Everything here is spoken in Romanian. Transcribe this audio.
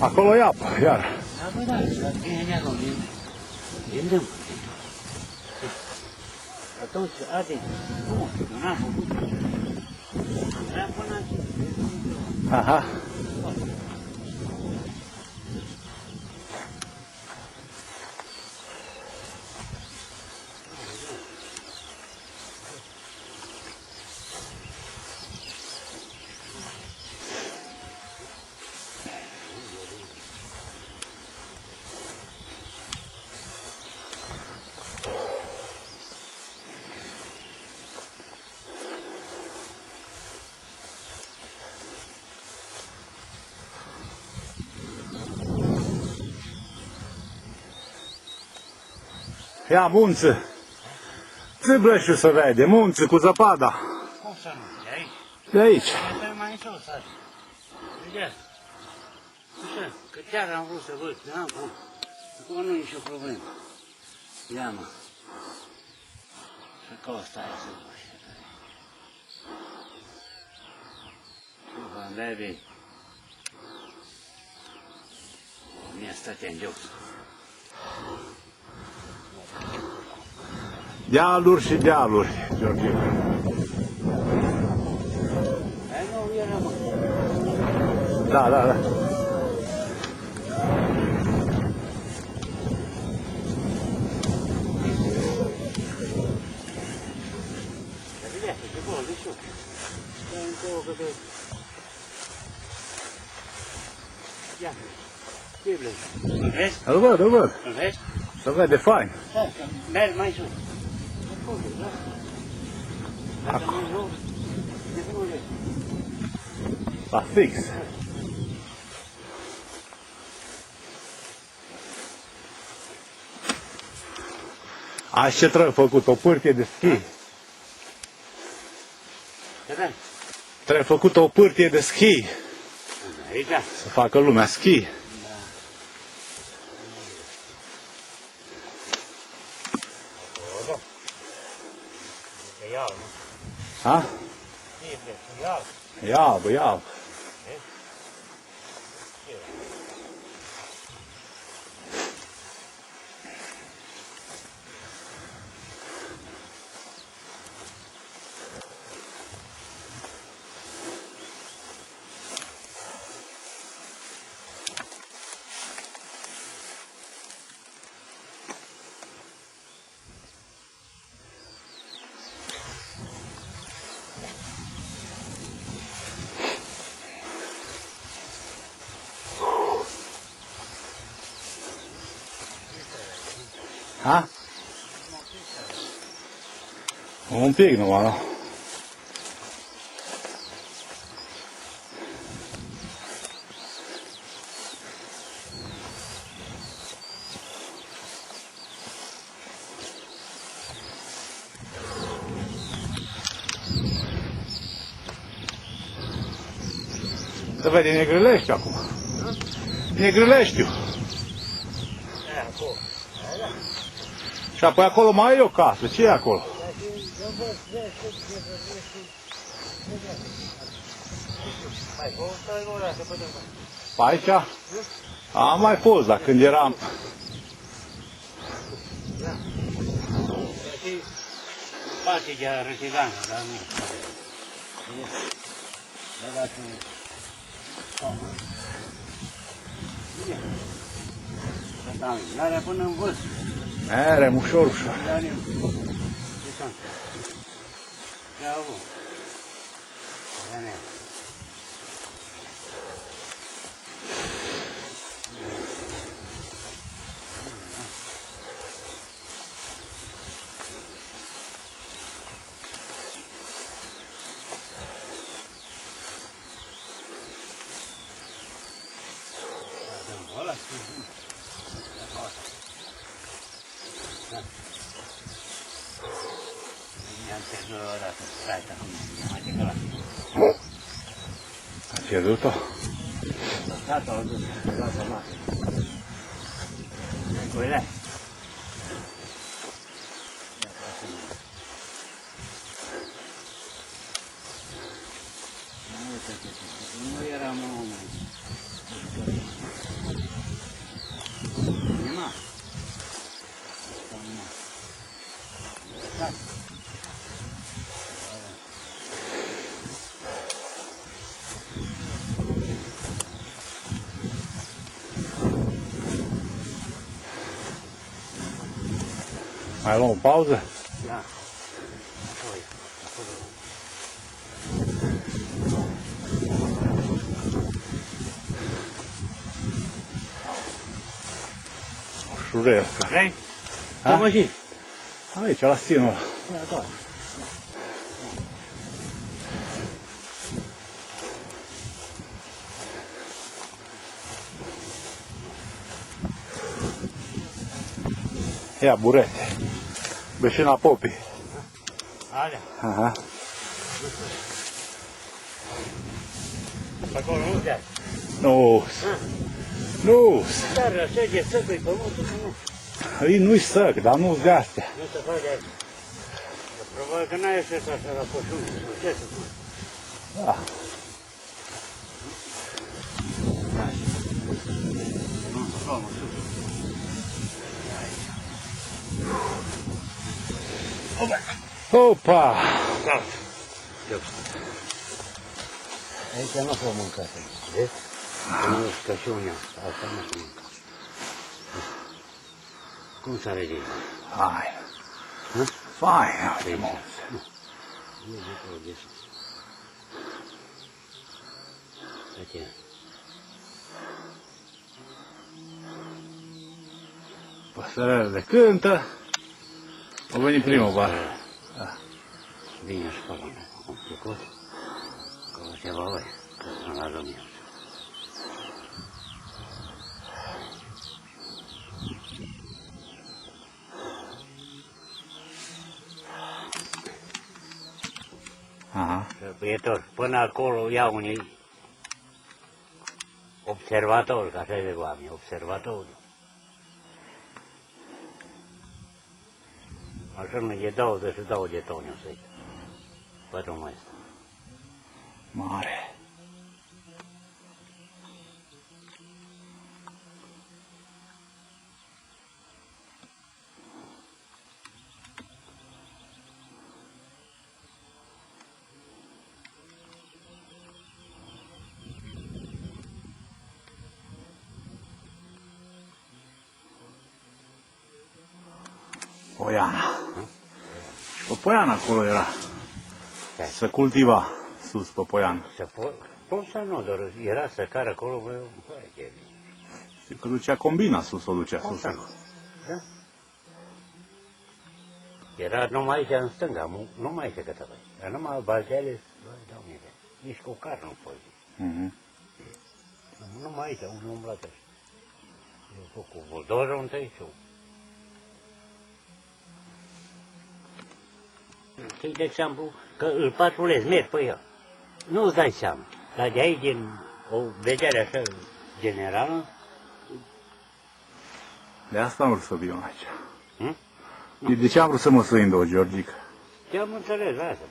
Acolo e apă, iar. Da, bă, da, vine acolo, din dâmpă. Atunci, ade, nu, n-am făcut. Era până aici. Aha. Ia munță. Țâblășul se vede, munță cu zăpada. Cum să nu? De aici? De aici. Asta mai sus, așa. Vedeți? Așa, că chiar am vrut să văd, n-am cum. Acum nu e nicio problemă. Ia, mă. Și că ăsta e să văd. Super, baby. Mie stă-te în jos. Dealuri și dealuri, George. Hai, nu, era, mă. Da, da, da. Vedeți, ce bun, de știu. Stai încolo că te... Ia, Biblie. Îl vezi? Îl văd, îl văd. Îl vezi? Se vede fain. Hai, că mergi mai sus. Dacă nu jos, de ce nu vezi? La fix. Aici ce trebuie făcut? O pârtie de schi. Da, Trebuie făcut o pârtie de schi. aici, da. Să facă lumea schi. E alb. Ha? E alb. E albă, e albă. Ha? Un pic numai, nu? Se vede Negrilești acum. Negrileștiu. E acolo. Și apoi acolo mai e o casă. Ce e acolo? Hai, vă stai o dată, pe dâmpă. Pe aici? Am mai fost, dar când eram... Face de rătigană, dar nu. Da, dați un... Bine. Da, n-are până în vârst. Merem ușor, ușor. N-are... Ce sunt? Ia, bun. Ia-ne. Ăla spune. Mi-am pierdut o dată. Stai, acum, mai decălat. A pierdut-o? Tata o dus, lasă mare. Uite. Nu eram omul. Mai luăm o pauză? Da. Apoi, acolo. Ușurel. Vrei? Ha? Da, mă și. Aici, la stinul. Da, da. Ia burete. Beșina popii. Alea. Aha. Acolo nu te Nu. Nu. Dar așa de săcui pământul, că nu. Nu-i săc, dar nu-s de astea. Nu se face așa. Probabil că n-ai ieșit așa la coșul. Ce să spun? Da. Nu, acolo, sus. Opa! Da. Aici nu pot mânca, vezi? Că nu ești ca și unii asta nu se mâncă. Cum s-a regit? Fine. Hă? Fine, uite, mă. Nu e acolo de sus. Uite. Păsărelele cântă. O veni primăvară. Da. Bine și pe mine. Am plăcut. Că o ceva voi. Că sunt la domnul. Aha. Prietor, până acolo ia unii observatori, ca așa de oameni, observatori. Așa nu e 22 de tone, o să-i. Pe drumul ăsta. Mare. Poiana. Și pe Poiana acolo era. Se cultiva sus pe Poiana. Cum să nu, dar era să care acolo, bă, Și că ducea combina sus, o ducea sus. da? Era numai aici în stânga, numai aici câte băi. Era numai balteale, băi, doamne, nici cu car nu poți. Mhm. Numai aici, un umblat așa. Eu făc cu buldozul întâi și știi, de exemplu, că îl patrulezi, mergi pe el. Nu-ți dai seama. Dar de aici, din o vedere așa generală, De asta am vrut să vin aici. hm? De ce am vrut să mă săind o Georgică? te-am înțeles asta.